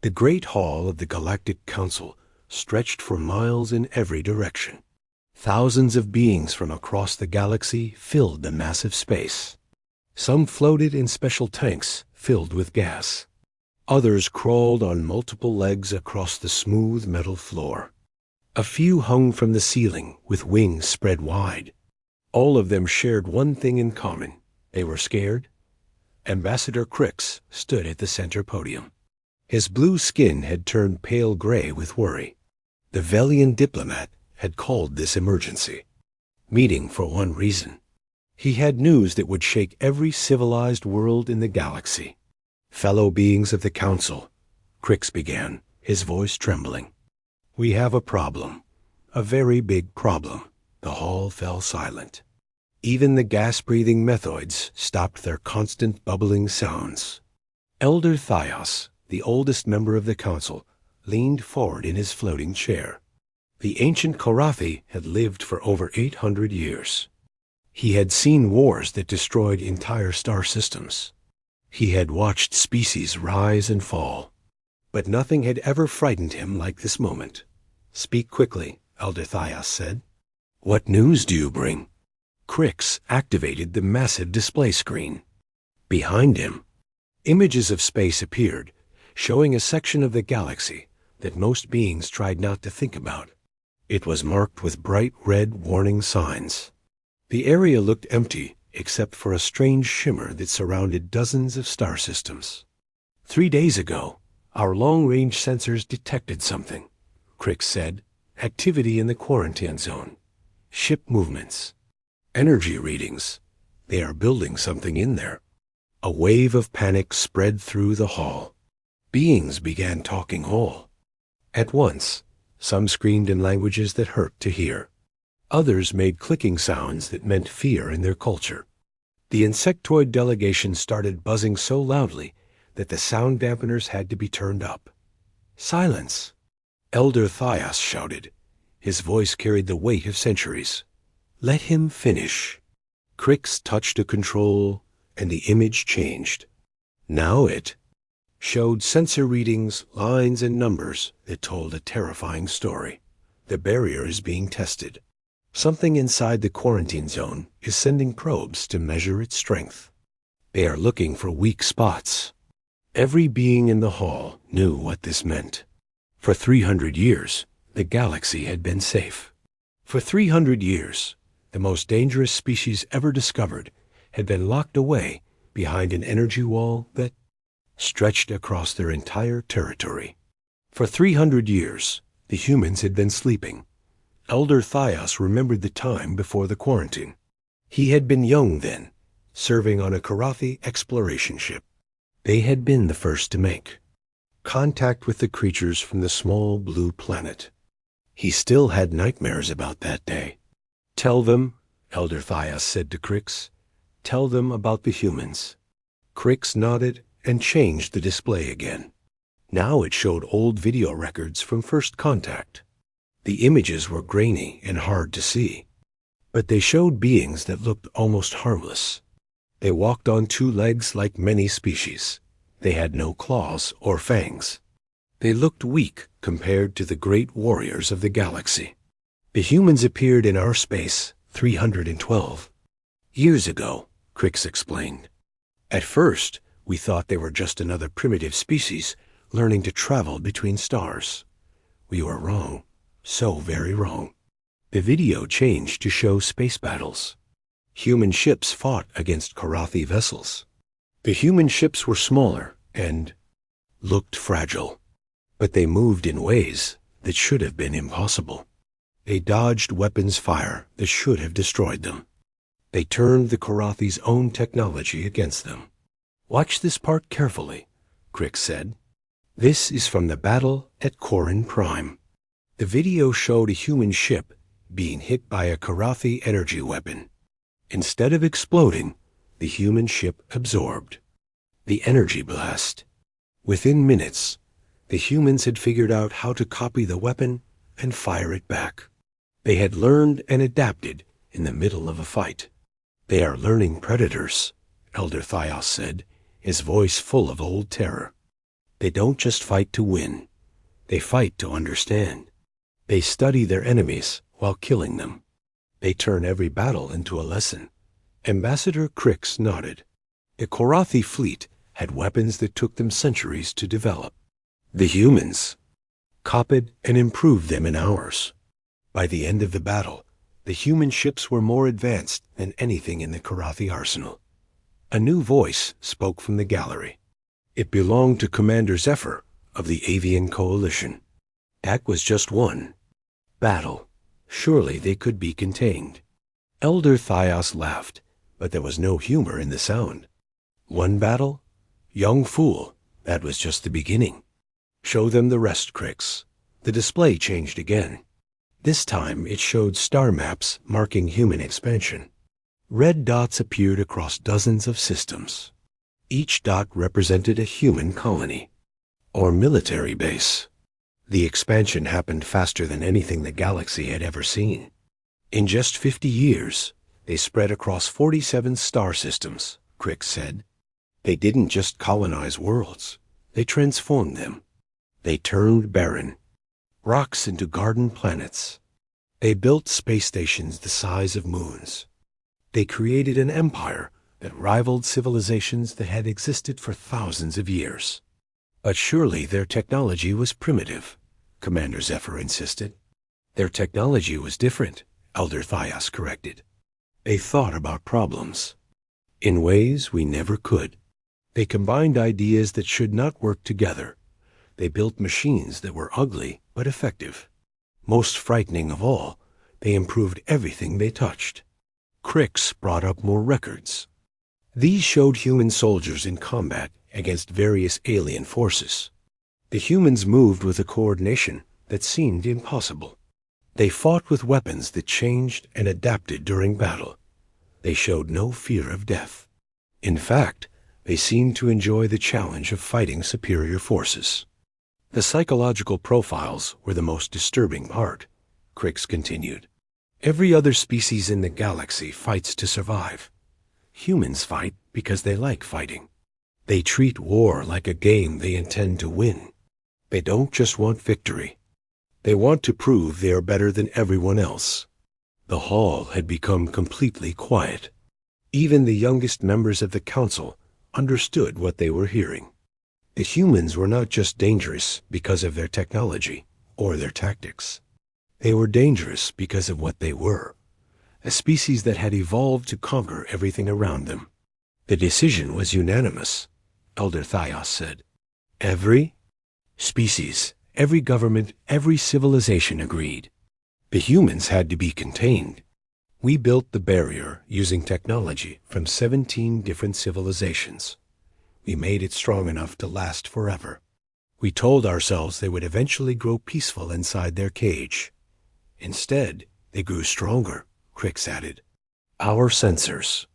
The great hall of the Galactic Council stretched for miles in every direction. Thousands of beings from across the galaxy filled the massive space. Some floated in special tanks filled with gas. Others crawled on multiple legs across the smooth metal floor. A few hung from the ceiling with wings spread wide. All of them shared one thing in common. They were scared. Ambassador Crix stood at the center podium. His blue skin had turned pale gray with worry. The Velian diplomat had called this emergency meeting for one reason. He had news that would shake every civilized world in the galaxy. Fellow beings of the Council, Crix began, his voice trembling. We have a problem, a very big problem. The hall fell silent. Even the gas-breathing methoids stopped their constant bubbling sounds. Elder Thias, the oldest member of the Council, leaned forward in his floating chair. The ancient Korathi had lived for over 800 years. He had seen wars that destroyed entire star systems. He had watched species rise and fall. But nothing had ever frightened him like this moment. Speak quickly, Elder Thias said. What news do you bring? Crix activated the massive display screen. Behind him, images of space appeared, showing a section of the galaxy that most beings tried not to think about. It was marked with bright red warning signs. The area looked empty except for a strange shimmer that surrounded dozens of star systems. 3 days ago, our long-range sensors detected something, Crix said. Activity in the quarantine zone. Ship movements. Energy readings. They are building something in there. A wave of panic spread through the hall. Beings began talking whole. At once, some screamed in languages that hurt to hear. Others made clicking sounds that meant fear in their culture. The insectoid delegation started buzzing so loudly that the sound dampeners had to be turned up. Silence! Elder Thias shouted. His voice carried the weight of centuries. Let him finish. Crix touched a control, and the image changed. Now it showed sensor readings, lines, and numbers that told a terrifying story. The barrier is being tested. Something inside the quarantine zone is sending probes to measure its strength. They are looking for weak spots. Every being in the hall knew what this meant. For 300 years, the galaxy had been safe. For 300 years, the most dangerous species ever discovered had been locked away behind an energy wall that stretched across their entire territory. For 300 years, the humans had been sleeping. Elder Thias remembered the time before the quarantine. He had been young then, serving on a Korathi exploration ship. They had been the first to make contact with the creatures from the small blue planet. He still had nightmares about that day. Tell them, Elder Thias said to Crix. Tell them about the humans. Crix nodded and changed the display again. Now it showed old video records from first contact. The images were grainy and hard to see, but they showed beings that looked almost harmless. They walked on 2 legs like many species. They had no claws or fangs. They looked weak compared to the great warriors of the galaxy. The humans appeared in our space 312 years ago, Crix explained. At first, we thought they were just another primitive species learning to travel between stars. We were wrong. So very wrong. The video changed to show space battles. Human ships fought against Korathi vessels. The human ships were smaller and looked fragile, but they moved in ways that should have been impossible. They dodged weapons fire that should have destroyed them. They turned the Korathi's own technology against them. Watch this part carefully, Crix said. This is from the battle at Corin Prime. The video showed a human ship being hit by a Korathi energy weapon. Instead of exploding, the human ship absorbed the energy blast. Within minutes, the humans had figured out how to copy the weapon and fire it back. They had learned and adapted in the middle of a fight. They are learning predators, Elder Thias said, his voice full of old terror. They don't just fight to win. They fight to understand. They study their enemies while killing them. They turn every battle into a lesson. Ambassador Crix nodded. The Korathi fleet had weapons that took them centuries to develop. The humans copied and improved them in hours. By the end of the battle, the human ships were more advanced than anything in the Korathi arsenal. A new voice spoke from the gallery. It belonged to Commander Zephyr of the Avian Coalition. That was just one battle. Surely they could be contained. Elder Thias laughed, but there was no humor in the sound. One battle? Young fool, that was just the beginning. Show them the rest, Crix. The display changed again. This time it showed star maps marking human expansion. Red dots appeared across dozens of systems. Each dot represented a human colony, or military base. The expansion happened faster than anything the galaxy had ever seen. In just 50 years, they spread across 47 star systems, Crix said. They didn't just colonize worlds, they transformed them. They turned barren rocks into garden planets. They built space stations the size of moons. They created an empire that rivaled civilizations that had existed for thousands of years. But surely their technology was primitive, Commander Zephyr insisted. Their technology was different, Elder Thias corrected. They thought about problems in ways we never could. They combined ideas that should not work together. They built machines that were ugly but effective. Most frightening of all, they improved everything they touched. Crix brought up more records. These showed human soldiers in combat against various alien forces. The humans moved with a coordination that seemed impossible. They fought with weapons that changed and adapted during battle. They showed no fear of death. In fact, they seemed to enjoy the challenge of fighting superior forces. The psychological profiles were the most disturbing part, Crix continued. Every other species in the galaxy fights to survive. Humans fight because they like fighting. They treat war like a game they intend to win. They don't just want victory. They want to prove they are better than everyone else. The hall had become completely quiet. Even the youngest members of the council understood what they were hearing. The humans were not just dangerous because of their technology or their tactics. They were dangerous because of what they were, a species that had evolved to conquer everything around them. The decision was unanimous, Elder Thias said. Every species, every government, every civilization agreed. The humans had to be contained. We built the barrier using technology from 17 different civilizations. We made it strong enough to last forever. We told ourselves they would eventually grow peaceful inside their cage. Instead, they grew stronger, Crix added. Our sensors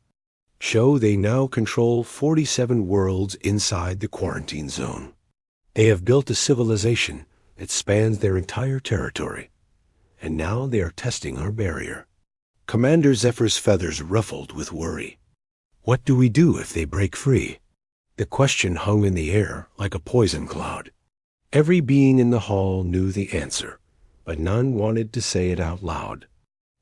show they now control 47 worlds inside the quarantine zone. They have built a civilization that spans their entire territory, and now they are testing our barrier. Commander Zephyr's feathers ruffled with worry. What do we do if they break free? The question hung in the air like a poison cloud. Every being in the hall knew the answer, but none wanted to say it out loud.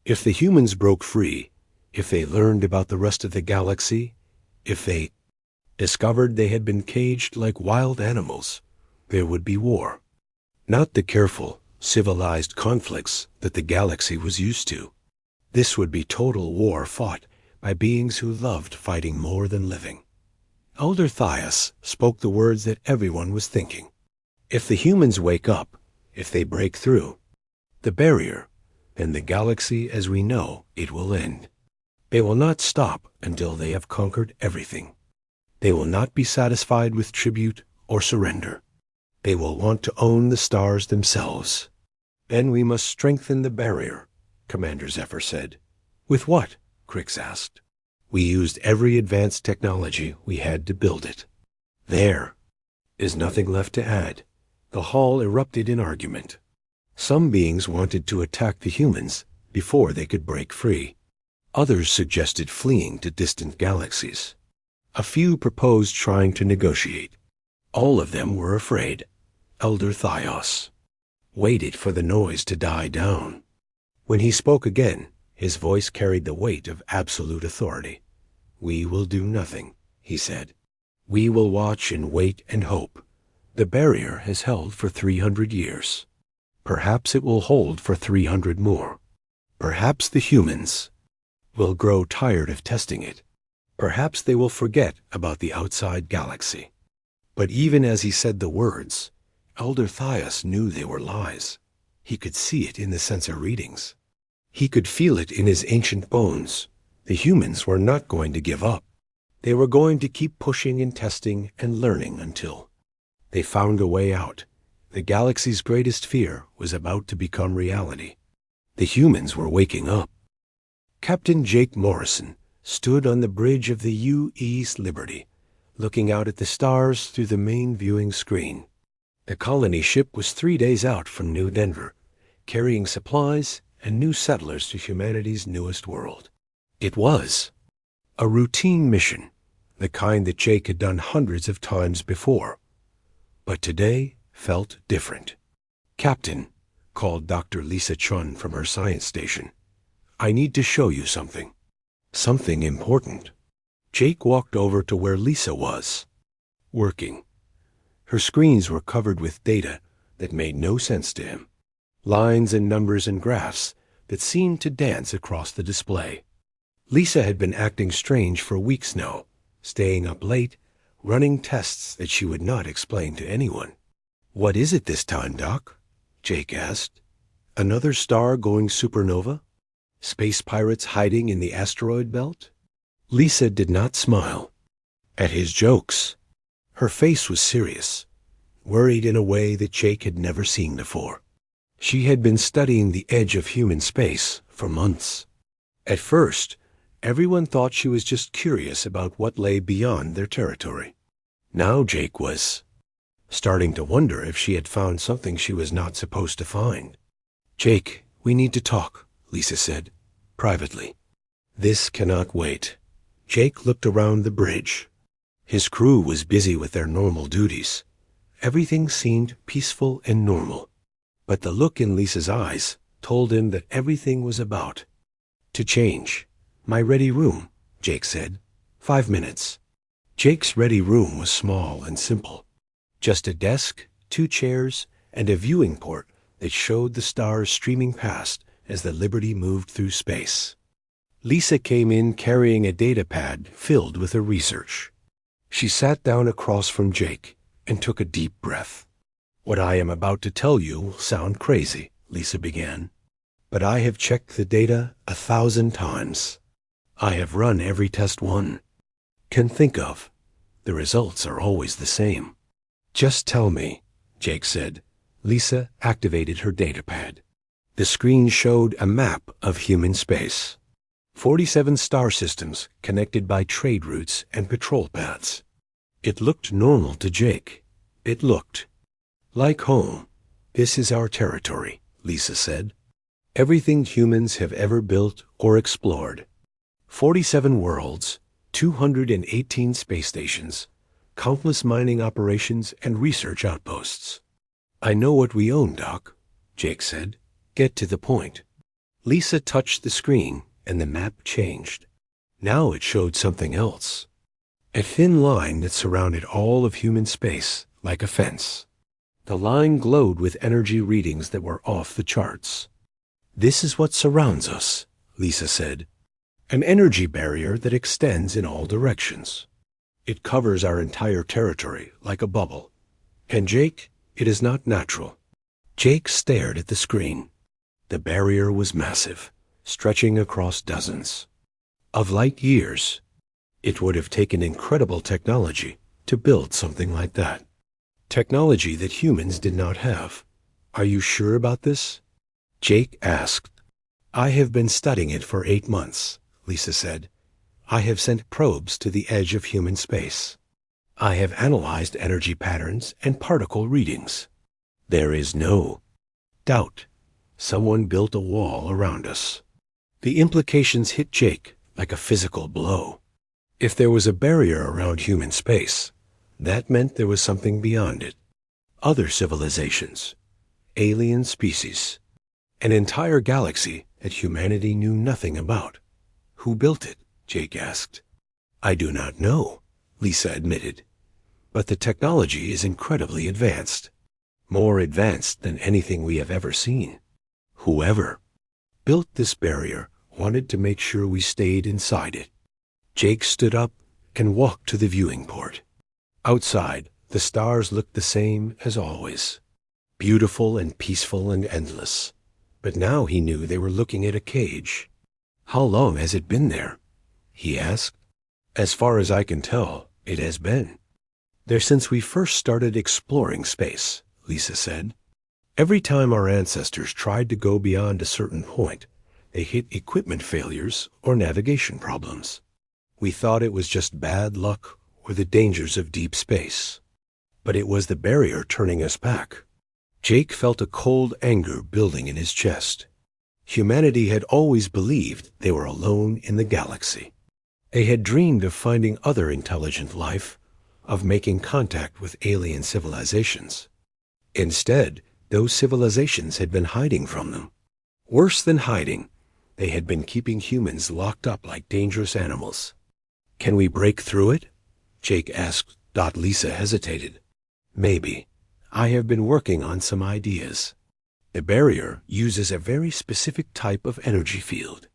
If the humans broke free, if they learned about the rest of the galaxy, if they discovered they had been caged like wild animals, there would be war. Not the careful, civilized conflicts that the galaxy was used to. This would be total war fought by beings who loved fighting more than living. Elder Thias spoke the words that everyone was thinking. If the humans wake up, if they break through the barrier, then the galaxy as we know it will end. They will not stop until they have conquered everything. They will not be satisfied with tribute or surrender. They will want to own the stars themselves. Then we must strengthen the barrier, Commander Zephyr said. With what? Crix asked. We used every advanced technology we had to build it. There is nothing left to add. The hall erupted in argument. Some beings wanted to attack the humans before they could break free. Others suggested fleeing to distant galaxies. A few proposed trying to negotiate. All of them were afraid. Elder Thios waited for the noise to die down. When he spoke again, his voice carried the weight of absolute authority. "We will do nothing," he said. "We will watch and wait and hope. The barrier has held for 300 years. Perhaps it will hold for 300 more. Perhaps the humans will grow tired of testing it. Perhaps they will forget about the outside galaxy." But even as he said the words, Elder Thias knew they were lies. He could see it in the sensor readings. He could feel it in his ancient bones. The humans were not going to give up. They were going to keep pushing and testing and learning until they found a way out. The galaxy's greatest fear was about to become reality. The humans were waking up. Captain Jake Morrison stood on the bridge of the U.E.'s Liberty, looking out at the stars through the main viewing screen. The colony ship was 3 days out from New Denver, carrying supplies and new settlers to humanity's newest world. It was a routine mission, the kind that Jake had done hundreds of times before. But today felt different. "Captain," called Dr. Lisa Chun from her science station, "I need to show you something. Something important." Jake walked over to where Lisa was, working. Her screens were covered with data that made no sense to him. Lines and numbers and graphs that seemed to dance across the display. Lisa had been acting strange for weeks now, staying up late, running tests that she would not explain to anyone. "What is it this time, Doc?" Jake asked. "Another star going supernova? Space pirates hiding in the asteroid belt?" Lisa did not smile at his jokes. Her face was serious, worried in a way that Jake had never seen before. She had been studying the edge of human space for months. At first, everyone thought she was just curious about what lay beyond their territory. Now Jake was starting to wonder if she had found something she was not supposed to find. "Jake, we need to talk," Lisa said, privately. "This cannot wait." Jake looked around the bridge. His crew was busy with their normal duties. Everything seemed peaceful and normal. But the look in Lisa's eyes told him that everything was about to change. "My ready room," Jake said. 5 minutes. Jake's ready room was small and simple. Just a desk, 2 chairs, and a viewing port that showed the stars streaming past as the Liberty moved through space. Lisa came in carrying a data pad filled with her research. She sat down across from Jake and took a deep breath. "What I am about to tell you will sound crazy," Lisa began, "but I have checked the data 1,000 times. I have run every test one can think of. The results are always the same." "Just tell me," Jake said. Lisa activated her data pad. The screen showed a map of human space. 47 star systems connected by trade routes and patrol paths. It looked normal to Jake. It looked like home. "This is our territory," Lisa said. "Everything humans have ever built or explored. 47 worlds, 218 space stations, countless mining operations and research outposts." "I know what we own, Doc," Jake said. "Get to the point." Lisa touched the screen and the map changed. Now it showed something else. A thin line that surrounded all of human space like a fence. The line glowed with energy readings that were off the charts. "This is what surrounds us," Lisa said. "An energy barrier that extends in all directions. It covers our entire territory like a bubble. And Jake, it is not natural." Jake stared at the screen. The barrier was massive, stretching across dozens of light years. It would have taken incredible technology to build something like that. Technology that humans did not have. "Are you sure about this?" Jake asked. "I have been studying it for 8 months," Lisa said. "I have sent probes to the edge of human space. I have analyzed energy patterns and particle readings. There is no doubt someone built a wall around us." The implications hit Jake like a physical blow. If there was a barrier around human space, That meant there was something beyond it. Other civilizations, alien species, an entire galaxy that humanity knew nothing about. Who built it? Jake asked. I do not know, Lisa admitted. But the technology is incredibly advanced. More advanced than anything we have ever seen. Whoever built this barrier wanted to make sure we stayed inside it. Jake stood up and walked to the viewing port. Outside, the stars looked the same as always. Beautiful and peaceful and endless. But now he knew they were looking at a cage. How long has it been there? He asked. As far as I can tell, it has been there since we first started exploring space, Lisa said. Every time our ancestors tried to go beyond a certain point, they hit equipment failures or navigation problems. We thought it was just bad luck or the dangers of deep space. But it was the barrier turning us back. Jake felt a cold anger building in his chest. Humanity had always believed they were alone in the galaxy. They had dreamed of finding other intelligent life, of making contact with alien civilizations. Instead, those civilizations had been hiding from them. Worse than hiding, they had been keeping humans locked up like dangerous animals. Can we break through it? Jake asked. Lisa hesitated. Maybe. I have been working on some ideas. The barrier uses a very specific type of energy field.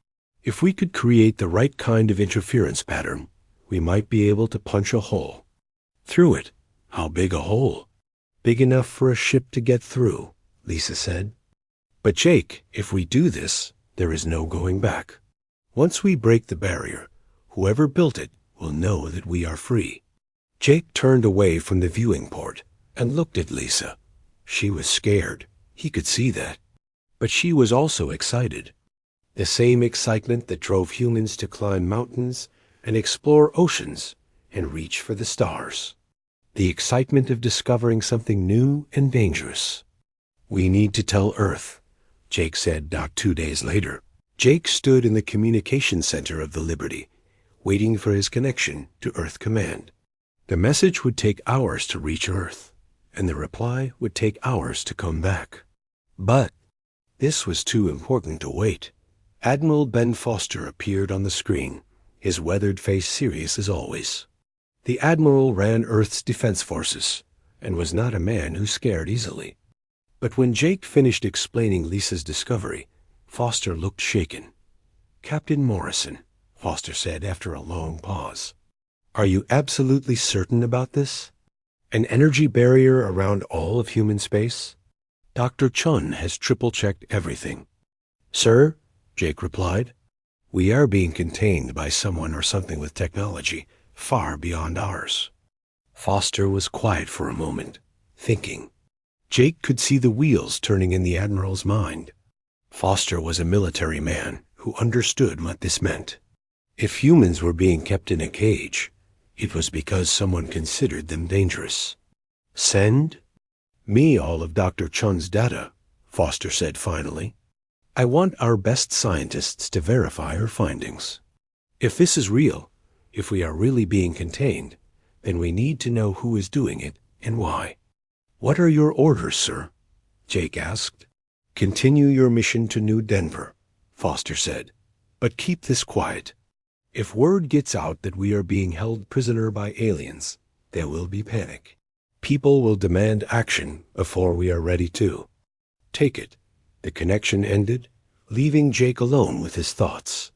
If we could create the right kind of interference pattern, we might be able to punch a hole. Through it. How big a hole? Big enough for a ship to get through, Lisa said. But Jake, if we do this, there is no going back. Once we break the barrier, whoever built it will know that we are free. Jake turned away from the viewing port and looked at Lisa. She was scared. He could see that. But she was also excited. The same excitement that drove humans to climb mountains and explore oceans and reach for the stars. The excitement of discovering something new and dangerous. We need to tell Earth, Jake said 2 days later. Jake stood in the communication center of the Liberty, waiting for his connection to Earth Command. The message would take hours to reach Earth, and the reply would take hours to come back. But this was too important to wait. Admiral Ben Foster appeared on the screen, his weathered face serious as always. The Admiral ran Earth's defense forces, and was not a man who scared easily. But when Jake finished explaining Lisa's discovery, Foster looked shaken. Captain Morrison, Foster said after a long pause. Are you absolutely certain about this? An energy barrier around all of human space? Dr. Chun has triple-checked everything. Sir, Jake replied, we are being contained by someone or something with technology far beyond ours. Foster was quiet for a moment, thinking. Jake could see the wheels turning in the Admiral's mind. Foster was a military man who understood what this meant. If humans were being kept in a cage, it was because someone considered them dangerous. Send me all of Dr. Chun's data, Foster said finally. I want our best scientists to verify her findings. If this is real, if we are really being contained, then we need to know who is doing it and why. What are your orders, sir? Jake asked. Continue your mission to New Denver, Foster said, but keep this quiet. If word gets out that we are being held prisoner by aliens, there will be panic. People will demand action before we are ready to. Take it. The connection ended, leaving Jake alone with his thoughts.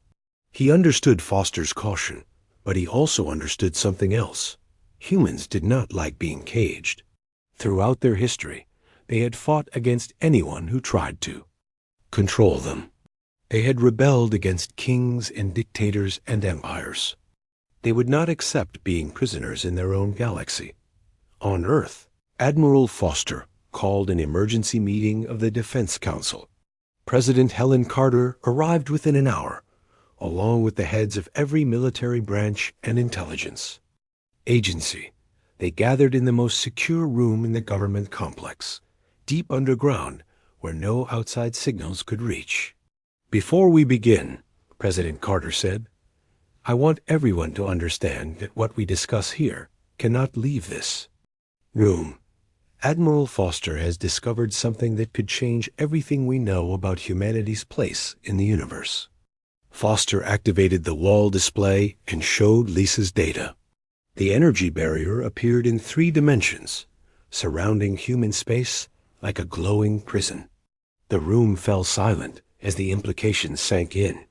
He understood Foster's caution, but he also understood something else. Humans did not like being caged. Throughout their history, they had fought against anyone who tried to control them. They had rebelled against kings and dictators and empires. They would not accept being prisoners in their own galaxy. On Earth, Admiral Foster called an emergency meeting of the Defense Council. President Helen Carter arrived within an hour, along with the heads of every military branch and intelligence agency. They gathered in the most secure room in the government complex, deep underground, where no outside signals could reach. Before we begin, President Carter said, I want everyone to understand that what we discuss here cannot leave this room. Admiral Foster has discovered something that could change everything we know about humanity's place in the universe. Foster activated the wall display and showed Lisa's data. The energy barrier appeared in 3 dimensions, surrounding human space like a glowing prison. The room fell silent as the implications sank in.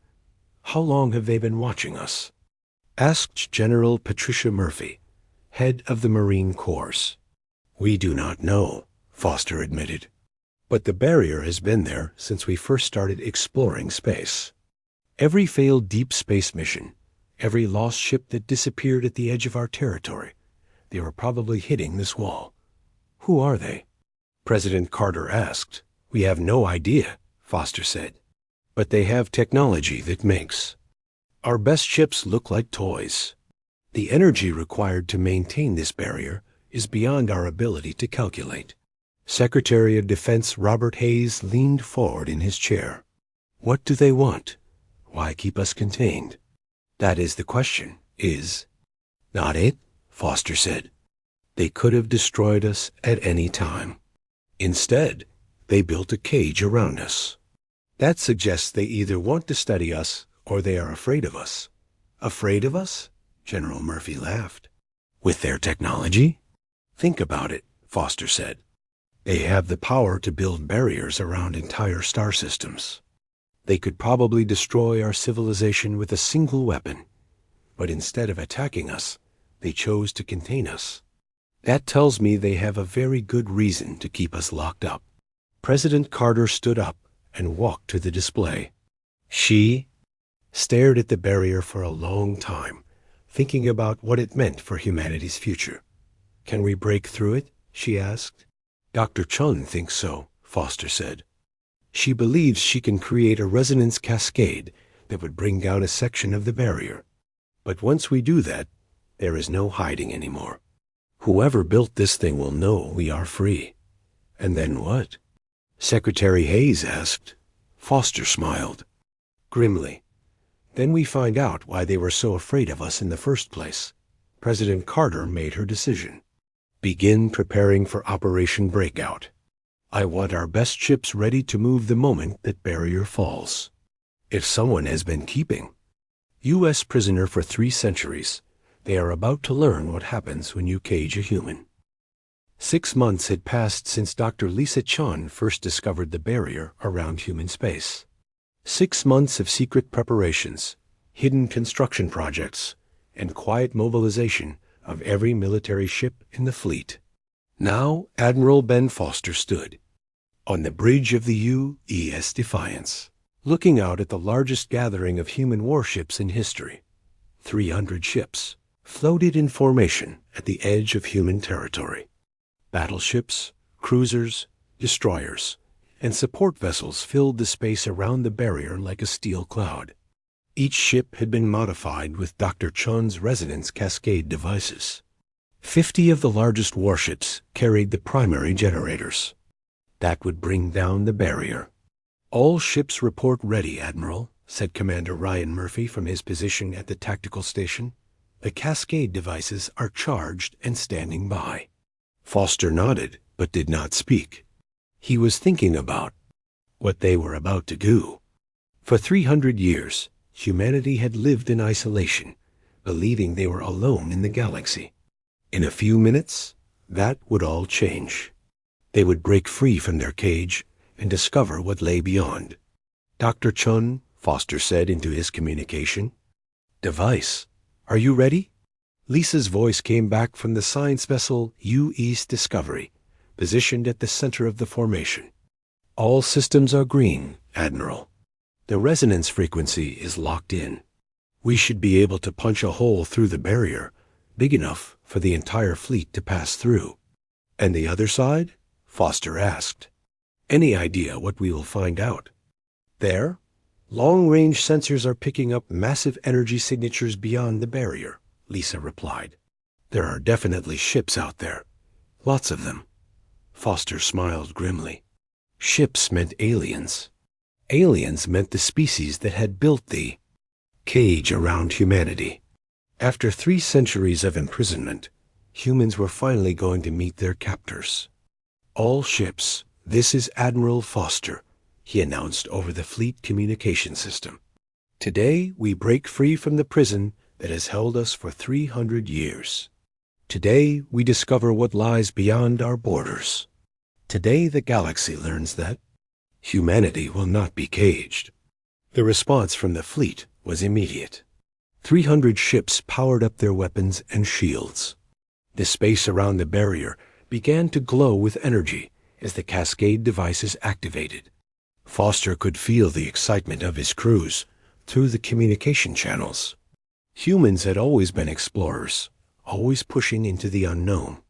"How long have they been watching us?" asked General Patricia Murphy, head of the Marine Corps. "We do not know," Foster admitted. "But the barrier has been there since we first started exploring space. Every failed deep space mission, every lost ship that disappeared at the edge of our territory, they were probably hitting this wall." "Who are they?" President Carter asked. "We have no idea," Foster said. "But they have technology that makes our best ships look like toys. The energy required to maintain this barrier is beyond our ability to calculate." Secretary of Defense Robert Hayes leaned forward in his chair. "What do they want? Why keep us contained? That is the question, is not it?" Foster said. "They could have destroyed us at any time. Instead, they built a cage around us. That suggests they either want to study us or they are afraid of us." "Afraid of us?" General Murphy laughed. "With their technology? Think about it," Foster said. "They have the power to build barriers around entire star systems. They could probably destroy our civilization with a single weapon. But instead of attacking us, they chose to contain us. That tells me they have a very good reason to keep us locked up." President Carter stood up and walked to the display. She stared at the barrier for a long time, thinking about what it meant for humanity's future. "Can we break through it?" she asked. "Dr. Chun thinks so," Foster said. "She believes she can create a resonance cascade that would bring down a section of the barrier. But once we do that, there is no hiding anymore. Whoever built this thing will know we are free." "And then what?" Secretary Hayes asked. Foster smiled grimly. "Then we find out why they were so afraid of us in the first place." President Carter made her decision. "Begin preparing for Operation Breakout. I want our best ships ready to move the moment that barrier falls. If someone has been keeping U.S. prisoner for 3 centuries, they are about to learn what happens when you cage a human." 6 months had passed since Dr. Lisa Chun first discovered the barrier around human space. 6 months of secret preparations, hidden construction projects, and quiet mobilization of every military ship in the fleet. Now Admiral Ben Foster stood on the bridge of the U.S. Defiance, looking out at the largest gathering of human warships in history. 300 ships floated in formation at the edge of human territory. Battleships, cruisers, destroyers, and support vessels filled the space around the barrier like a steel cloud. Each ship had been modified with Dr. Chun's resonance cascade devices. 50 of the largest warships carried the primary generators. That would bring down the barrier. "All ships report ready, Admiral," said Commander Ryan Murphy from his position at the tactical station. "The cascade devices are charged and standing by." Foster nodded, but did not speak. He was thinking about what they were about to do. For 300 years, humanity had lived in isolation, believing they were alone in the galaxy. In a few minutes, that would all change. They would break free from their cage and discover what lay beyond. "Dr. Chun," Foster said into his communication. "Device, are you ready?" Lisa's voice came back from the science vessel U.S. Discovery, positioned at the center of the formation. "All systems are green, Admiral. The resonance frequency is locked in. We should be able to punch a hole through the barrier, big enough for the entire fleet to pass through." "And the other side?" Foster asked. "Any idea what we will find out?" "There, long-range sensors are picking up massive energy signatures beyond the barrier," Lisa replied. "There are definitely ships out there. Lots of them." Foster smiled grimly. Ships meant aliens. Aliens meant the species that had built the cage around humanity. After 3 centuries of imprisonment, Humans were finally going to meet their captors. "All ships, this is Admiral Foster," he announced over the fleet communication system. "Today we break free from the prison that has held us for 300 years. Today we discover what lies beyond our borders. Today the galaxy learns that humanity will not be caged." The response from the fleet was immediate. 300 ships powered up their weapons and shields. The space around the barrier began to glow with energy as the cascade devices activated. Foster could feel the excitement of his crews through the communication channels. Humans had always been explorers, always pushing into the unknown.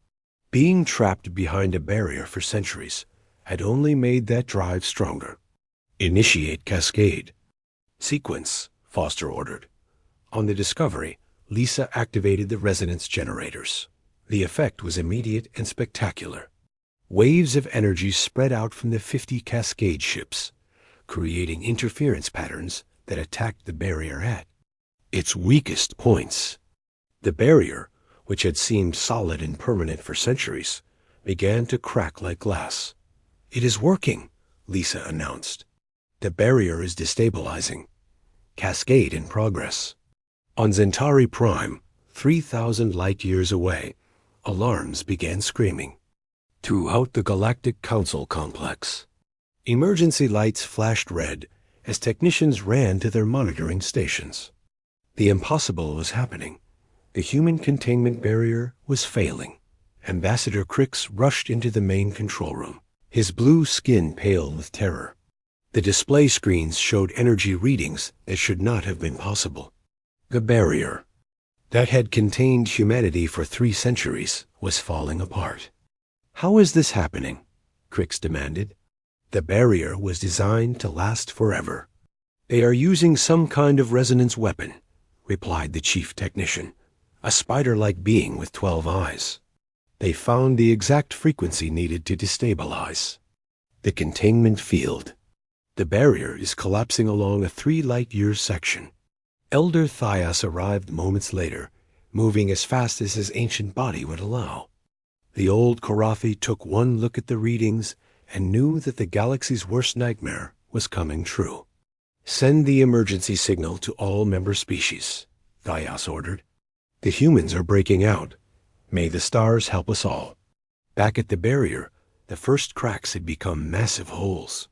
Being trapped behind a barrier for centuries had only made that drive stronger. "Initiate cascade." "Sequence," Foster ordered. On the Discovery, Lisa activated the resonance generators. The effect was immediate and spectacular. Waves of energy spread out from the 50 cascade ships, creating interference patterns that attacked the barrier at its weakest points. The barrier, which had seemed solid and permanent for centuries, began to crack like glass. "It is working," Lisa announced. "The barrier is destabilizing. Cascade in progress." On Centauri Prime, 3,000 light-years away, alarms began screaming. Throughout the Galactic Council complex, emergency lights flashed red as technicians ran to their monitoring stations. The impossible was happening. The human containment barrier was failing. Ambassador Crix rushed into the main control room, his blue skin pale with terror. The display screens showed energy readings that should not have been possible. The barrier that had contained humanity for 3 centuries was falling apart. "How is this happening?" Crix demanded. "The barrier was designed to last forever. They are using some kind of resonance weapon," replied the chief technician, a spider-like being with 12 eyes. "They found the exact frequency needed to destabilize the containment field. The barrier is collapsing along a 3 light-year section." Elder Thias arrived moments later, moving as fast as his ancient body would allow. The old Karathi took one look at the readings and knew that the galaxy's worst nightmare was coming true. "Send the emergency signal to all member species," Thias ordered. "The humans are breaking out. May the stars help us all." Back at the barrier, the first cracks had become massive holes.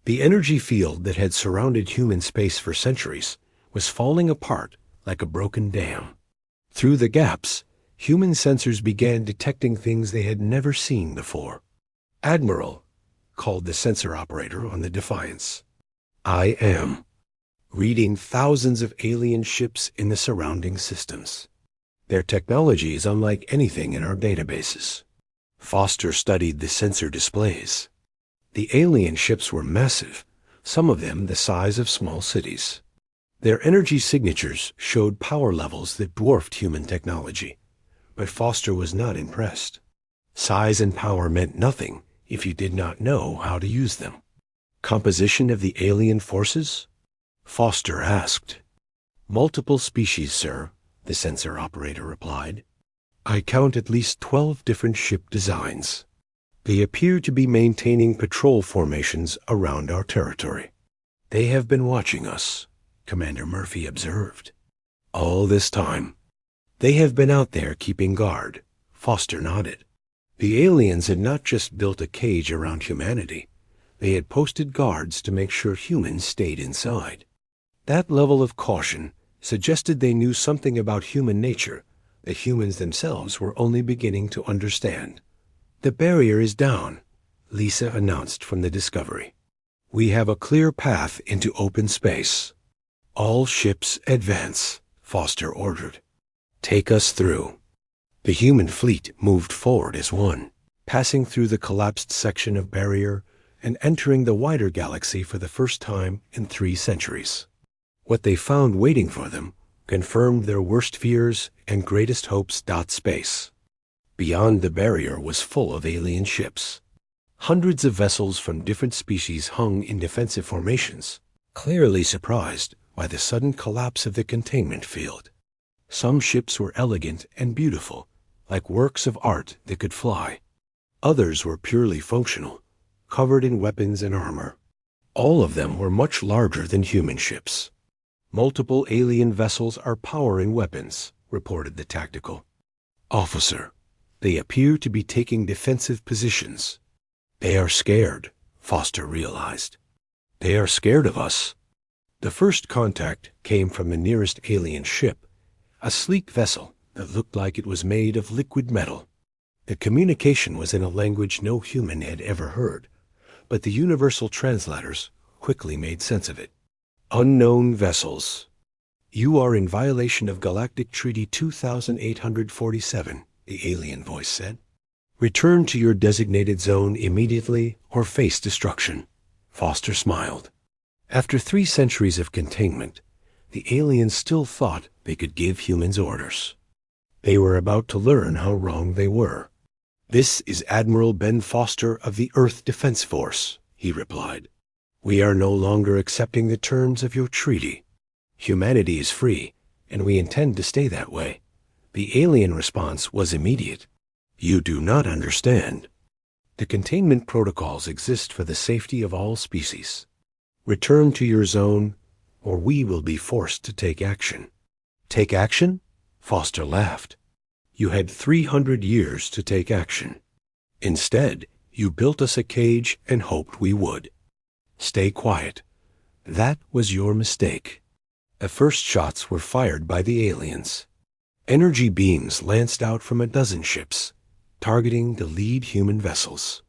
The energy field that had surrounded human space for centuries was falling apart like a broken dam. Through the gaps, human sensors began detecting things they had never seen before. "Admiral," called the sensor operator on the Defiance. "I am." "Reading thousands of alien ships in the surrounding systems. Their technology is unlike anything in our databases." Foster studied the sensor displays. The alien ships were massive, some of them the size of small cities. Their energy signatures showed power levels that dwarfed human technology, but Foster was not impressed. Size and power meant nothing if you did not know how to use them. "Composition of the alien forces?" Foster asked. "Multiple species, sir," the sensor operator replied. "I count at least 12 different ship designs. They appear to be maintaining patrol formations around our territory." "They have been watching us," Commander Murphy observed. "All this time." "They have been out there keeping guard," Foster nodded. The aliens had not just built a cage around humanity. They had posted guards to make sure humans stayed inside. That level of caution suggested they knew something about human nature that humans themselves were only beginning to understand. "The barrier is down," Lisa announced from the Discovery. "We have a clear path into open space." "All ships advance," Foster ordered. "Take us through." The human fleet moved forward as one, passing through the collapsed section of barrier and entering the wider galaxy for the first time in 3 centuries. What they found waiting for them confirmed their worst fears and greatest hopes. Space beyond the barrier was full of alien ships. Hundreds of vessels from different species hung in defensive formations, clearly surprised by the sudden collapse of the containment field. Some ships were elegant and beautiful, like works of art that could fly. Others were purely functional, covered in weapons and armor. All of them were much larger than human ships. Multiple alien vessels are powering weapons, reported the tactical officer. They appear to be taking defensive positions. They are scared, Foster realized. They are scared of us. The first contact came from the nearest alien ship, a sleek vessel that looked like it was made of liquid metal. The communication was in a language no human had ever heard, but the universal translators quickly made sense of it. Unknown vessels. You are in violation of Galactic Treaty 2847, the alien voice said. Return to your designated zone immediately or face destruction. Foster smiled. After 3 centuries of containment, the aliens still thought they could give humans orders. They were about to learn how wrong they were. This is Admiral Ben Foster of the Earth Defense Force, he replied. We are no longer accepting the terms of your treaty. Humanity is free, and we intend to stay that way. The alien response was immediate. You do not understand. The containment protocols exist for the safety of all species. Return to your zone, or we will be forced to take action. Take action? Foster laughed. You had 300 years to take action. Instead, you built us a cage and hoped we would. Stay quiet. That was your mistake. The first shots were fired by the aliens. Energy beams lanced out from a dozen ships, targeting the lead human vessels.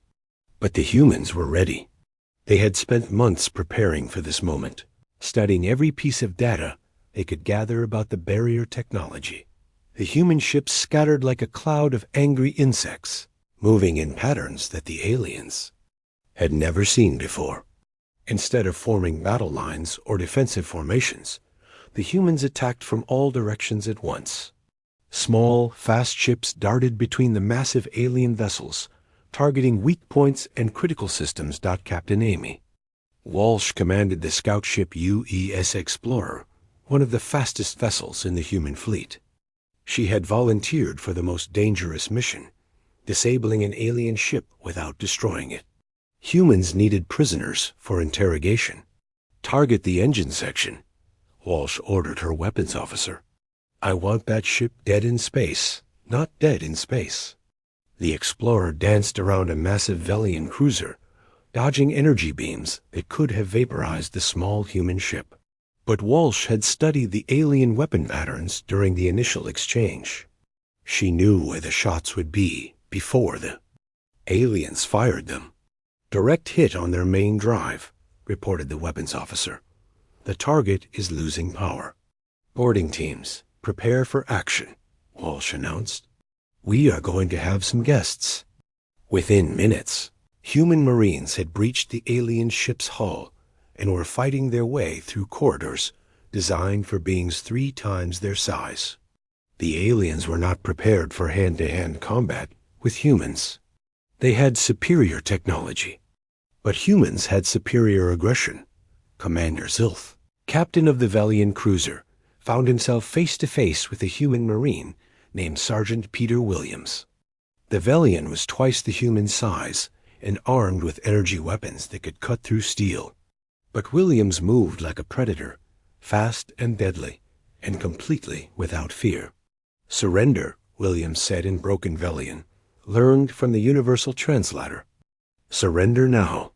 But the humans were ready. They had spent months preparing for this moment, studying every piece of data they could gather about the barrier technology. The human ships scattered like a cloud of angry insects, moving in patterns that the aliens had never seen before. Instead of forming battle lines or defensive formations, the humans attacked from all directions at once. Small, fast ships darted between the massive alien vessels, targeting weak points and critical systems. Captain Amy Walsh commanded the scout ship UES Explorer, one of the fastest vessels in the human fleet. She had volunteered for the most dangerous mission, disabling an alien ship without destroying it. Humans needed prisoners for interrogation. Target the engine section, Walsh ordered her weapons officer. I want that ship dead in space, not dead in space. The Explorer danced around a massive Velian cruiser, dodging energy beams that could have vaporized the small human ship. But Walsh had studied the alien weapon patterns during the initial exchange. She knew where the shots would be before the aliens fired them. Direct hit on their main drive, reported the weapons officer. The target is losing power. Boarding teams, prepare for action, Walsh announced. We are going to have some guests. Within minutes, human Marines had breached the alien ship's hull and were fighting their way through corridors designed for beings 3 times their size. The aliens were not prepared for hand-to-hand combat with humans. They had superior technology, but humans had superior aggression. Commander Zilth, captain of the Velian cruiser, found himself face-to-face with a human Marine named Sergeant Peter Williams. The Velian was twice the human size and armed with energy weapons that could cut through steel. But Williams moved like a predator, fast and deadly, and completely without fear. Surrender, Williams said in broken Velian, learned from the universal translator. Surrender now.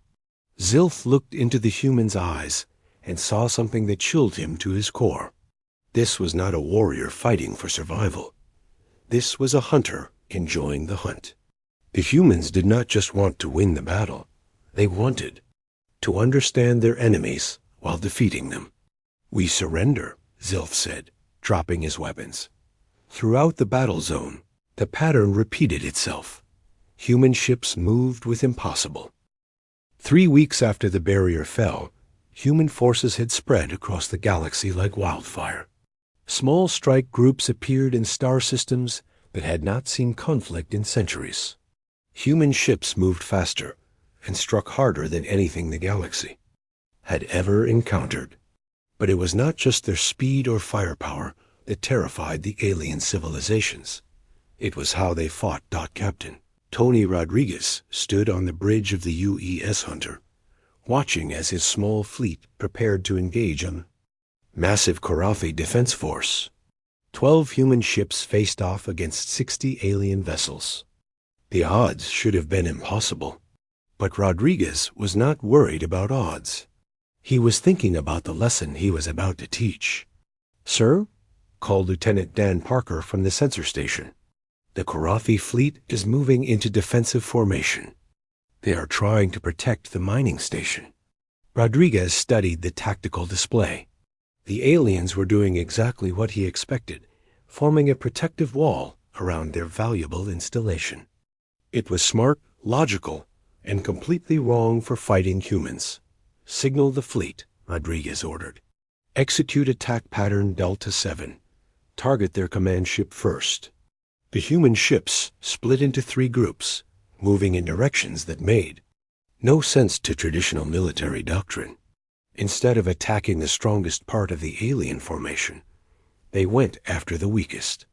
Zilth looked into the human's eyes and saw something that chilled him to his core. This was not a warrior fighting for survival. This was a hunter enjoying the hunt. The humans did not just want to win the battle. They wanted to understand their enemies while defeating them. We surrender, Zilth said, dropping his weapons. Throughout the battle zone, the pattern repeated itself. Human ships moved with impossible. 3 weeks after the barrier fell, human forces had spread across the galaxy like wildfire. Small strike groups appeared in star systems that had not seen conflict in centuries. Human ships moved faster and struck harder than anything the galaxy had ever encountered. But it was not just their speed or firepower that terrified the alien civilizations. It was how they fought. Captain Tony Rodriguez stood on the bridge of the UES Hunter, watching as his small fleet prepared to engage on massive Karathi defense force. 12 human ships faced off against 60 alien vessels. The odds should have been impossible. But Rodriguez was not worried about odds. He was thinking about the lesson he was about to teach. "Sir," called Lieutenant Dan Parker from the sensor station, "the Karathi fleet is moving into defensive formation. They are trying to protect the mining station." Rodriguez studied the tactical display. The aliens were doing exactly what he expected, forming a protective wall around their valuable installation. It was smart, logical, and completely wrong for fighting humans. "Signal the fleet," Rodriguez ordered. "Execute attack pattern Delta 7. Target their command ship first." The human ships split into 3 groups, moving in directions that made no sense to traditional military doctrine. Instead of attacking the strongest part of the alien formation, they went after the weakest.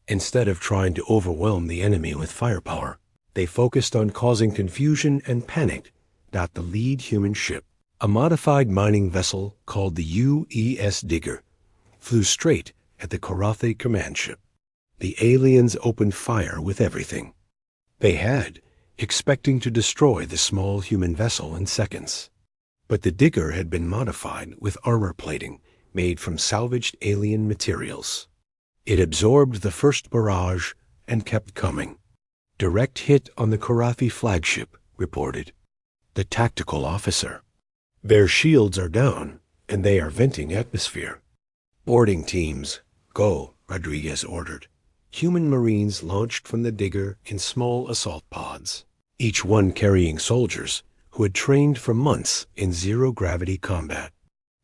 Instead of trying to overwhelm the enemy with firepower, they focused on causing confusion and panic. The lead human ship, a modified mining vessel called the UES Digger, flew straight at the Karathi command ship. The aliens opened fire with everything they had, expecting to destroy the small human vessel in seconds. But the Digger had been modified with armor plating made from salvaged alien materials. It absorbed the first barrage and kept coming. "Direct hit on the Karathi flagship," reported the tactical officer. "Their shields are down, and they are venting atmosphere." "Boarding teams, go," Rodriguez ordered. Human Marines launched from the Digger in small assault pods, each one carrying soldiers who had trained for months in zero-gravity combat.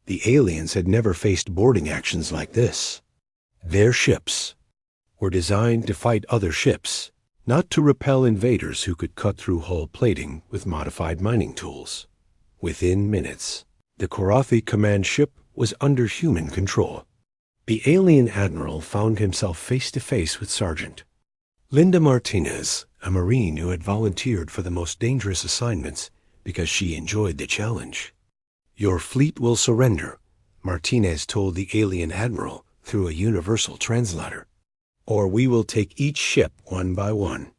The aliens had never faced boarding actions like this. Their ships were designed to fight other ships, not to repel invaders who could cut through hull plating with modified mining tools. Within minutes, the Karathi command ship was under human control. The alien admiral found himself face-to-face with Sergeant Linda Martinez, a Marine who had volunteered for the most dangerous assignments because she enjoyed the challenge. "Your fleet will surrender," Martinez told the alien admiral through a universal translator, "or we will take each ship one by one."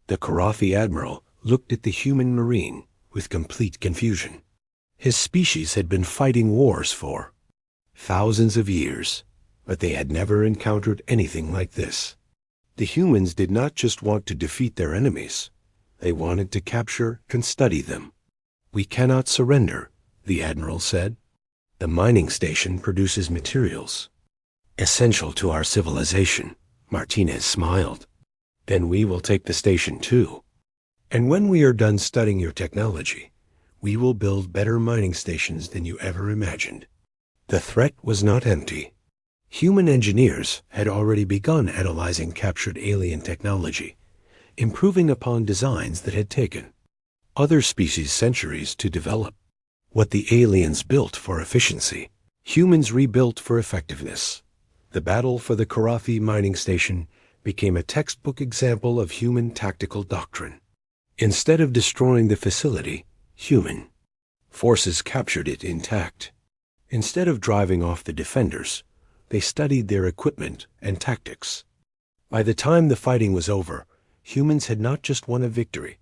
The Karathi admiral looked at the human Marine with complete confusion. His species had been fighting wars for thousands of years, but they had never encountered anything like this. The humans did not just want to defeat their enemies. They wanted to capture and study them. "We cannot surrender," the admiral said. "The mining station produces materials essential to our civilization." Martinez smiled. "Then we will take the station too. And when we are done studying your technology, we will build better mining stations than you ever imagined." The threat was not empty. Human engineers had already begun analyzing captured alien technology, improving upon designs that had taken other species centuries to develop. What the aliens built for efficiency, humans rebuilt for effectiveness. The battle for the Karathi mining station became a textbook example of human tactical doctrine. Instead of destroying the facility, human forces captured it intact. Instead of driving off the defenders, they studied their equipment and tactics. By the time the fighting was over, humans had not just won a victory.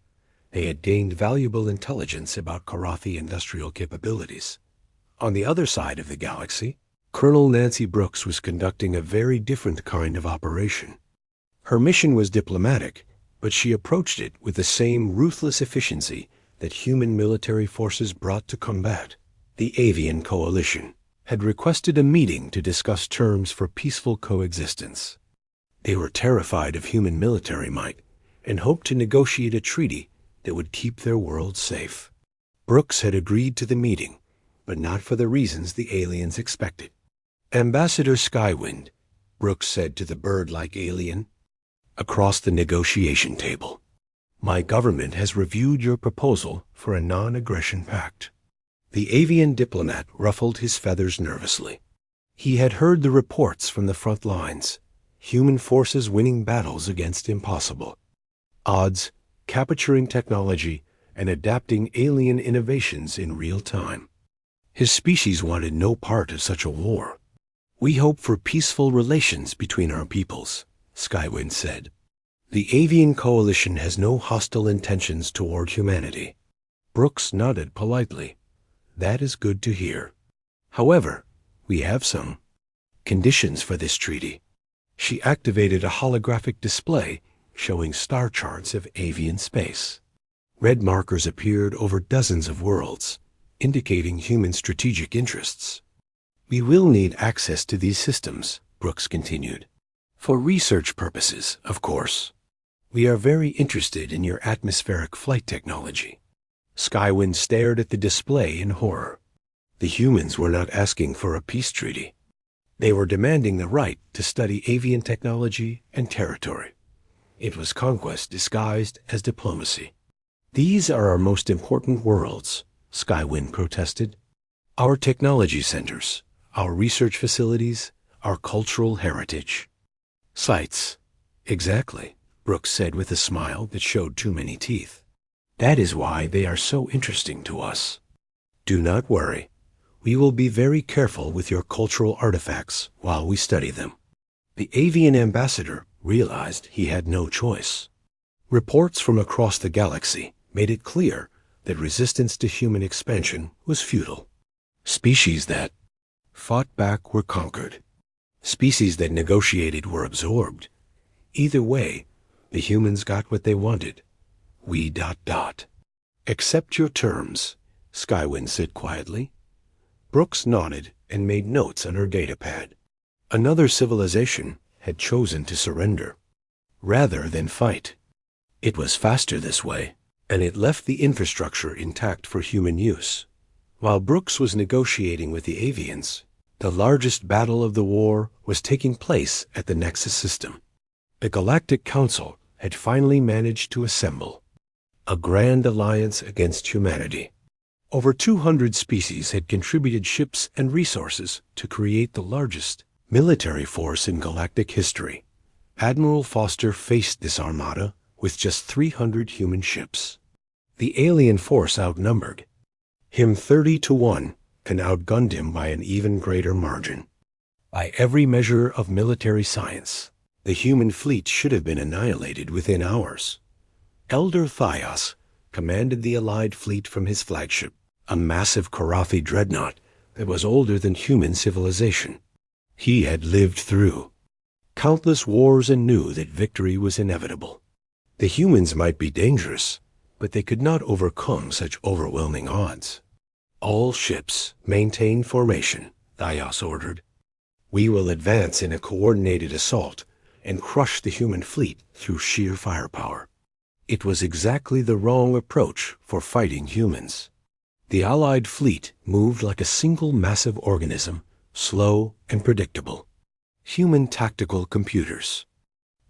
They had gained valuable intelligence about Karathi industrial capabilities. On the other side of the galaxy, Colonel Nancy Brooks was conducting a very different kind of operation. Her mission was diplomatic, but she approached it with the same ruthless efficiency that human military forces brought to combat. The Avian Coalition had requested a meeting to discuss terms for peaceful coexistence. They were terrified of human military might and hoped to negotiate a treaty that would keep their world safe. Brooks had agreed to the meeting, but not for the reasons the aliens expected. "Ambassador Skywind," Brooks said to the bird-like alien across the negotiation table, "my government has reviewed your proposal for a non-aggression pact." The avian diplomat ruffled his feathers nervously. He had heard the reports from the front lines. human forces winning battles against impossible odds, capturing technology, and adapting alien innovations in real time. His species wanted no part of such a war. "We hope for peaceful relations between our peoples," Skywind said. "The Avian Coalition has no hostile intentions toward humanity." Brooks nodded politely. "That is good to hear. However, we have some conditions for this treaty." She activated a holographic display showing star charts of avian space. Red markers appeared over dozens of worlds, indicating human strategic interests. "We will need access to these systems," Brooks continued. "For research purposes, of course. We are very interested in your atmospheric flight technology." Skywind stared at the display in horror. The humans were not asking for a peace treaty. They were demanding the right to study avian technology and territory. It was conquest disguised as diplomacy. "These are our most important worlds," Skywind protested. "Our technology centers, our research facilities, our cultural heritage." "Sites. Exactly," Brooks said with a smile that showed too many teeth. "That is why they are so interesting to us. Do not worry. We will be very careful with your cultural artifacts while we study them." The avian ambassador realized he had no choice. Reports from across the galaxy made it clear that resistance to human expansion was futile. Species that fought back were conquered. Species that negotiated were absorbed. Either way, the humans got what they wanted. We ... "Accept your terms," Skywind said quietly. Brooks nodded and made notes on her datapad. Another civilization had chosen to surrender, rather than fight. It was faster this way, and it left the infrastructure intact for human use. While Brooks was negotiating with the avians, the largest battle of the war was taking place at the Nexus system. The Galactic Council had finally managed to assemble a grand alliance against humanity. Over 200 species had contributed ships and resources to create the largest military force in galactic history. Admiral Foster faced this armada with just 300 human ships. The alien force outnumbered him 30-1 and outgunned him by an even greater margin. By every measure of military science, the human fleet should have been annihilated within hours. Elder Thias commanded the Allied fleet from his flagship, a massive Karathi dreadnought that was older than human civilization. He had lived through countless wars and knew that victory was inevitable. The humans might be dangerous, but they could not overcome such overwhelming odds. "All ships maintain formation," Thias ordered. "We will advance in a coordinated assault and crush the human fleet through sheer firepower." It was exactly the wrong approach for fighting humans. The Allied fleet moved like a single massive organism, slow and predictable. Human tactical computers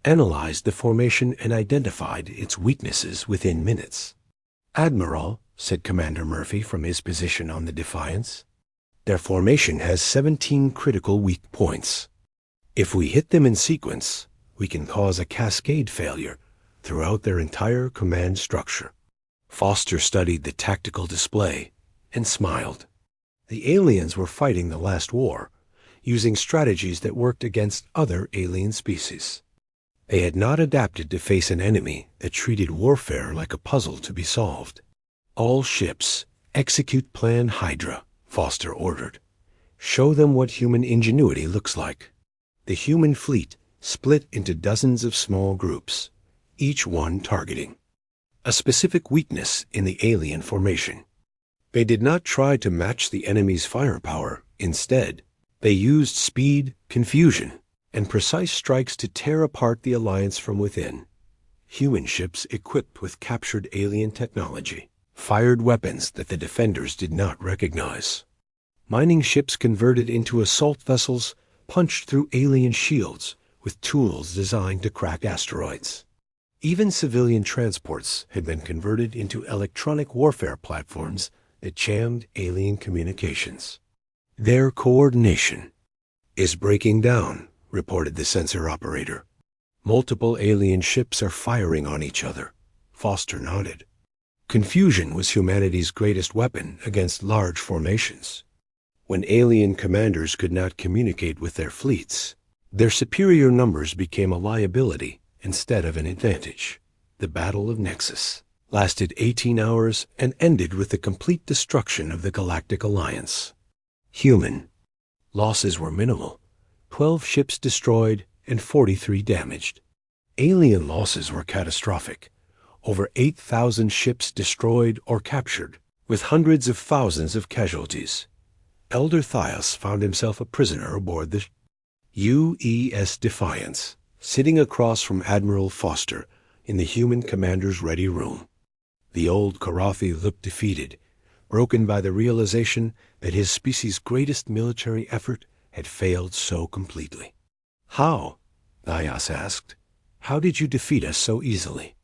analyzed the formation and identified its weaknesses within minutes. "Admiral," said Commander Murphy from his position on the Defiance, "their formation has 17 critical weak points. If we hit them in sequence, we can cause a cascade failure throughout their entire command structure." Foster studied the tactical display and smiled. The aliens were fighting the last war, using strategies that worked against other alien species. They had not adapted to face an enemy that treated warfare like a puzzle to be solved. "All ships, execute Plan Hydra," Foster ordered. "Show them what human ingenuity looks like." The human fleet split into dozens of small groups, each one targeting a specific weakness in the alien formation. They did not try to match the enemy's firepower. Instead, they used speed, confusion, and precise strikes to tear apart the alliance from within. Human ships equipped with captured alien technology fired weapons that the defenders did not recognize. Mining ships converted into assault vessels punched through alien shields with tools designed to crack asteroids. Even civilian transports had been converted into electronic warfare platforms that jammed alien communications. "Their coordination is breaking down," reported the sensor operator. Multiple alien ships are firing on each other. Foster nodded. Confusion was humanity's greatest weapon against large formations. When alien commanders could not communicate with their fleets, their superior numbers became a liability instead of an advantage. The Battle of Nexus lasted 18 hours and ended with the complete destruction of the Galactic Alliance. Human losses were minimal. 12 ships destroyed and 43 damaged. Alien losses were catastrophic. Over 8,000 ships destroyed or captured, with hundreds of thousands of casualties. Elder Thias found himself a prisoner aboard the UES Defiance, sitting across from Admiral Foster in the human commander's ready room. The old Karathi looked defeated, broken by the realization that his species' greatest military effort had failed so completely. "How?" Thias asked. "How did you defeat us so easily?"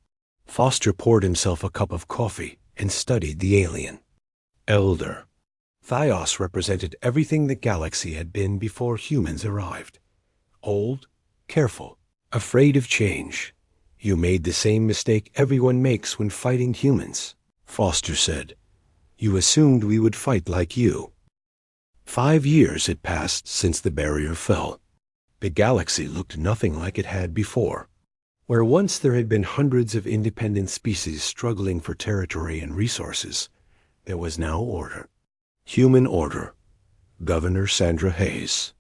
Foster poured himself a cup of coffee and studied the alien. Elder. Thias represented everything the galaxy had been before humans arrived. Old, careful, afraid of change. "You made the same mistake everyone makes when fighting humans," Foster said. "You assumed we would fight like you." 5 years had passed since the barrier fell. The galaxy looked nothing like it had before. Where once there had been hundreds of independent species struggling for territory and resources, there was now order. Human order. Governor Sandra Hayes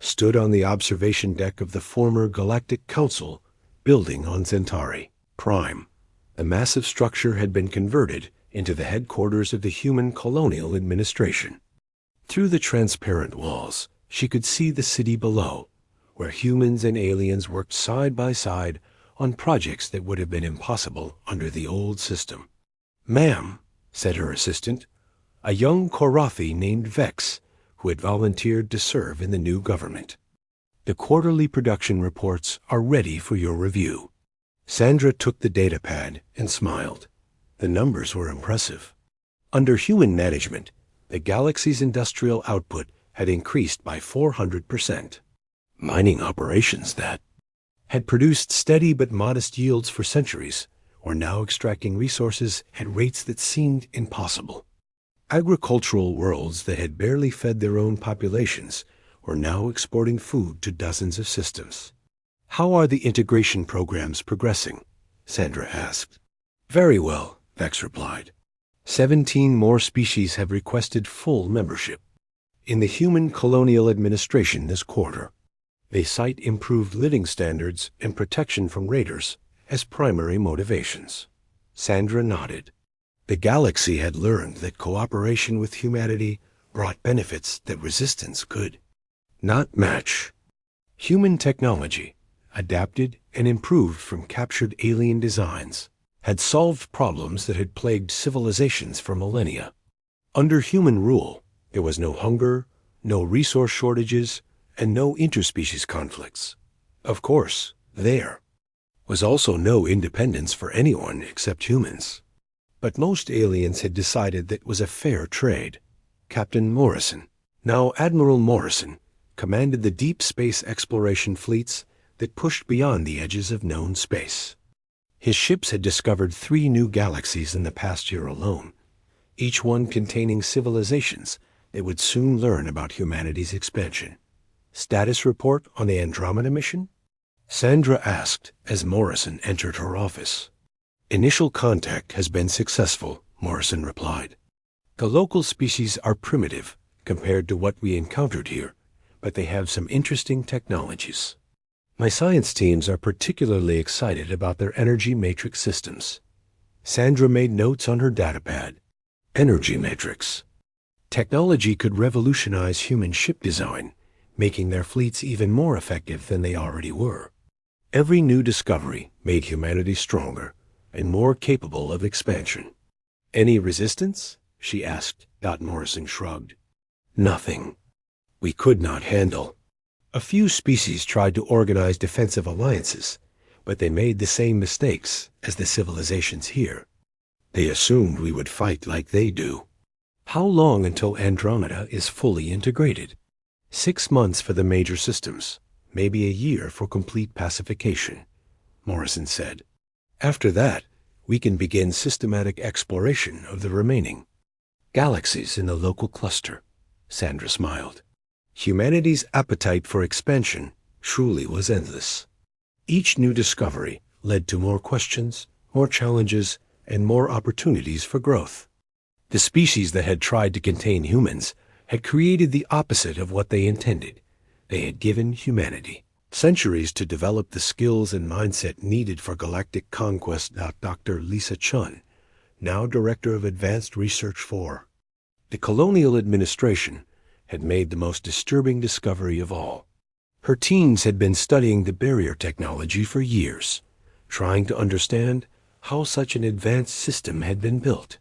stood on the observation deck of the former Galactic Council building on Centauri Prime. The massive structure had been converted into the headquarters of the Human Colonial Administration. Through the transparent walls, she could see the city below, where humans and aliens worked side by side on projects that would have been impossible under the old system. "Ma'am," said her assistant, a young Korathi named Vex, who had volunteered to serve in the new government. "The quarterly production reports are ready for your review." Sandra took the datapad and smiled. The numbers were impressive. Under human management, the galaxy's industrial output had increased by 400%. Mining operations that had produced steady but modest yields for centuries were now extracting resources at rates that seemed impossible. Agricultural worlds that had barely fed their own populations were now exporting food to dozens of systems. "How are the integration programs progressing?" Sandra asked. "Very well," Vex replied. 17 more species have requested full membership in the Human Colonial Administration this quarter. They cite improved living standards and protection from raiders as primary motivations. Sandra nodded. The galaxy had learned that cooperation with humanity brought benefits that resistance could not match. Human technology, adapted and improved from captured alien designs, had solved problems that had plagued civilizations for millennia. Under human rule, there was no hunger, no resource shortages, and no interspecies conflicts. Of course, there was also no independence for anyone except humans. But most aliens had decided that it was a fair trade. Captain Morrison, now Admiral Morrison, commanded the deep space exploration fleets that pushed beyond the edges of known space. His ships had discovered 3 new galaxies in the past year alone, each one containing civilizations that would soon learn about humanity's expansion. "Status report on the Andromeda mission?" Sandra asked as Morrison entered her office. "Initial contact has been successful," Morrison replied. "The local species are primitive compared to what we encountered here, but they have some interesting technologies. My science teams are particularly excited about their energy matrix systems." Sandra made notes on her datapad. Energy matrix. Technology could revolutionize human ship design, making their fleets even more effective than they already were. Every new discovery made humanity stronger and more capable of expansion. "Any resistance?" she asked. Morrison shrugged. "Nothing we could not handle. A few species tried to organize defensive alliances, but they made the same mistakes as the civilizations here. They assumed we would fight like they do." "How long until Andromeda is fully integrated?" 6 months for the major systems, maybe a year for complete pacification, Morrison said. After that, we can begin systematic exploration of the remaining galaxies in the local cluster, Sandra smiled. Humanity's appetite for expansion truly was endless. Each new discovery led to more questions, more challenges, and more opportunities for growth. The species that had tried to contain humans had created the opposite of what they intended. They had given humanity centuries to develop the skills and mindset needed for galactic conquest. Dr. Lisa Chun, now Director of Advanced Research for the Colonial Administration, had made the most disturbing discovery of all. Her teams had been studying the barrier technology for years, trying to understand how such an advanced system had been built.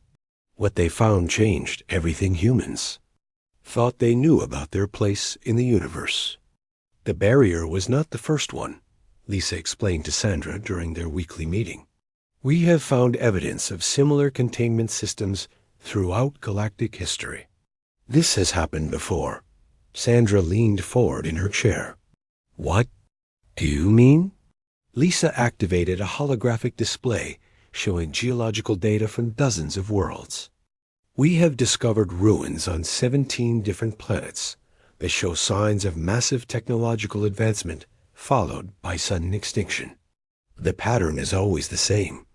What they found changed everything humans thought they knew about their place in the universe. The barrier was not the first one, Lisa explained to Sandra during their weekly meeting. We have found evidence of similar containment systems throughout galactic history. This has happened before. Sandra leaned forward in her chair. What do you mean? Lisa activated a holographic display showing geological data from dozens of worlds. We have discovered ruins on 17 different planets that show signs of massive technological advancement followed by sudden extinction. The pattern is always the same.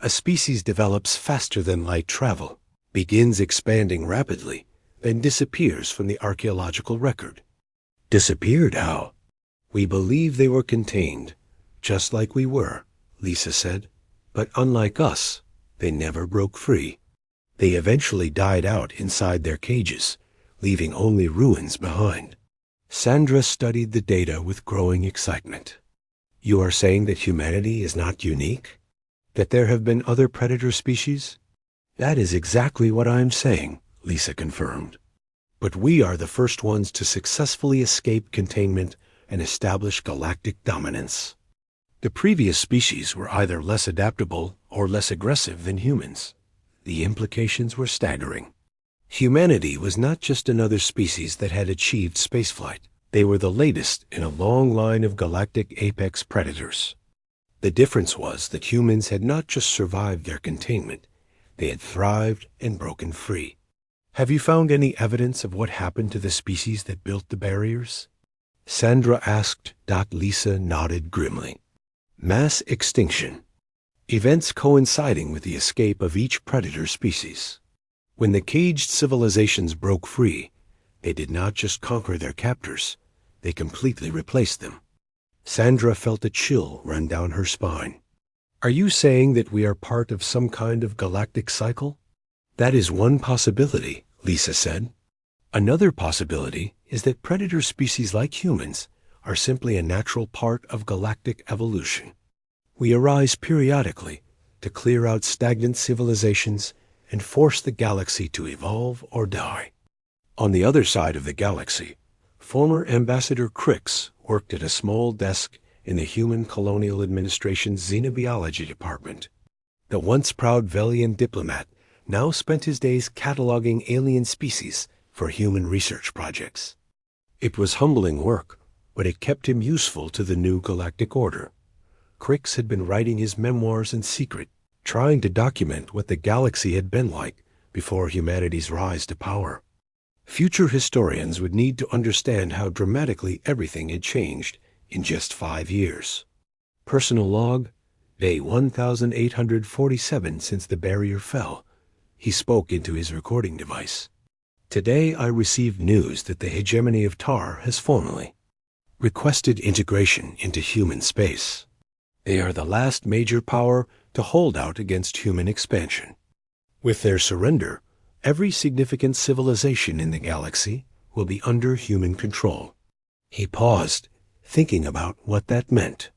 A species develops faster than light travel, begins expanding rapidly, then disappears from the archaeological record. Disappeared how? We believe they were contained, just like we were, Lisa said. But unlike us, they never broke free. They eventually died out inside their cages, leaving only ruins behind. Sandra studied the data with growing excitement. You are saying that humanity is not unique? That there have been other predator species? That is exactly what I'm saying, Lisa confirmed. But we are the first ones to successfully escape containment and establish galactic dominance. The previous species were either less adaptable or less aggressive than humans. The implications were staggering. Humanity was not just another species that had achieved spaceflight. They were the latest in a long line of galactic apex predators. The difference was that humans had not just survived their containment, they had thrived and broken free. Have you found any evidence of what happened to the species that built the barriers? Sandra asked. Lisa nodded grimly. Mass extinction. Events coinciding with the escape of each predator species. When the caged civilizations broke free, they did not just conquer their captors, they completely replaced them. Sandra felt a chill run down her spine. Are you saying that we are part of some kind of galactic cycle? That is one possibility, Lisa said. Another possibility is that predator species like humans are simply a natural part of galactic evolution. We arise periodically to clear out stagnant civilizations and force the galaxy to evolve or die. On the other side of the galaxy, former Ambassador Crix worked at a small desk in the Human Colonial Administration's Xenobiology Department. The once proud Velian diplomat now spent his days cataloging alien species for human research projects. It was humbling work, but it kept him useful to the new galactic order. Crix had been writing his memoirs in secret, trying to document what the galaxy had been like before humanity's rise to power. Future historians would need to understand how dramatically everything had changed in just 5 years. Personal log, day 1847 since the barrier fell. He spoke into his recording device. Today I received news that the hegemony of Tar has formally requested integration into human space. They are the last major power to hold out against human expansion. With their surrender, every significant civilization in the galaxy will be under human control. He paused, thinking about what that meant.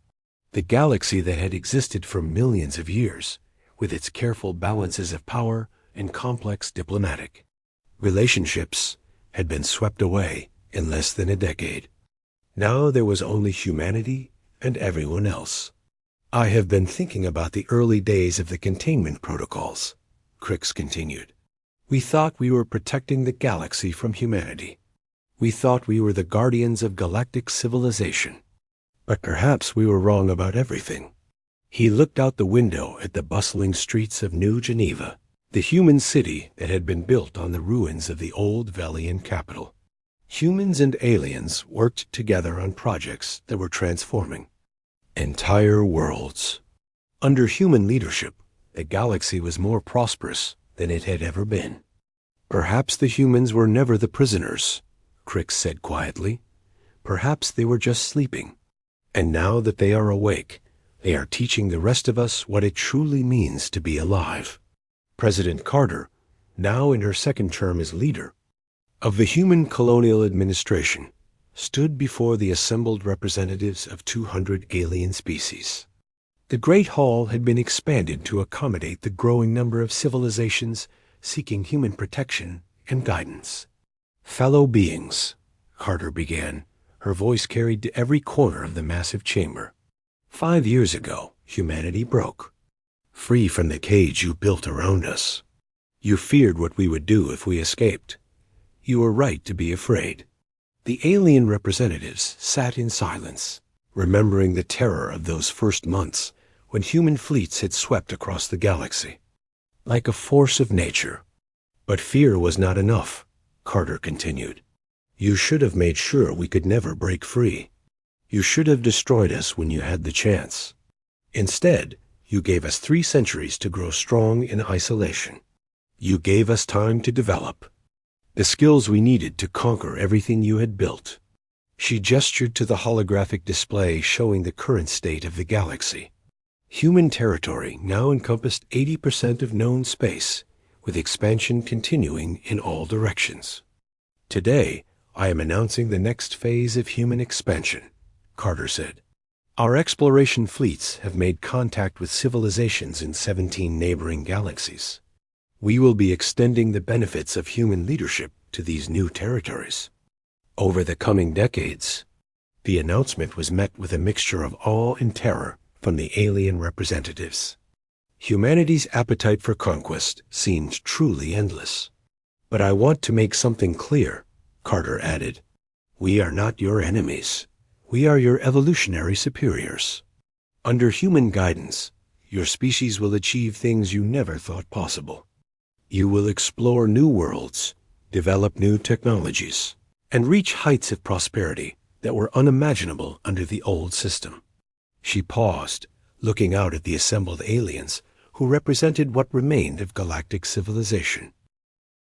The galaxy that had existed for millions of years, with its careful balances of power and complex diplomatic relationships, had been swept away in less than a decade. Now there was only humanity and everyone else. I have been thinking about the early days of the containment protocols, Crix continued. We thought we were protecting the galaxy from humanity. We thought we were the guardians of galactic civilization. But perhaps we were wrong about everything. He looked out the window at the bustling streets of New Geneva, the human city that had been built on the ruins of the old Velian capital. Humans and aliens worked together on projects that were transforming entire worlds. Under human leadership, the galaxy was more prosperous than it had ever been. Perhaps the humans were never the prisoners, Crix said quietly. Perhaps they were just sleeping. And now that they are awake, they are teaching the rest of us what it truly means to be alive. President Carter, now in her second term as leader of the Human Colonial Administration, stood before the assembled representatives of 200 alien species. The Great Hall had been expanded to accommodate the growing number of civilizations seeking human protection and guidance. Fellow beings, Carter began, her voice carried to every corner of the massive chamber. 5 years ago, humanity broke. Free from the cage you built around us. You feared what we would do if we escaped. You were right to be afraid. The alien representatives sat in silence, remembering the terror of those first months when human fleets had swept across the galaxy, like a force of nature. But fear was not enough, Carter continued. You should have made sure we could never break free. You should have destroyed us when you had the chance. Instead, you gave us 3 centuries to grow strong in isolation. You gave us time to develop the skills we needed to conquer everything you had built. She gestured to the holographic display showing the current state of the galaxy. Human territory now encompassed 80% of known space, with expansion continuing in all directions. Today, I am announcing the next phase of human expansion, Carter said. Our exploration fleets have made contact with civilizations in 17 neighboring galaxies. We will be extending the benefits of human leadership to these new territories. Over the coming decades, the announcement was met with a mixture of awe and terror from the alien representatives. Humanity's appetite for conquest seemed truly endless. But I want to make something clear, Carter added. We are not your enemies. We are your evolutionary superiors. Under human guidance, your species will achieve things you never thought possible. You will explore new worlds, develop new technologies, and reach heights of prosperity that were unimaginable under the old system. She paused, looking out at the assembled aliens who represented what remained of galactic civilization.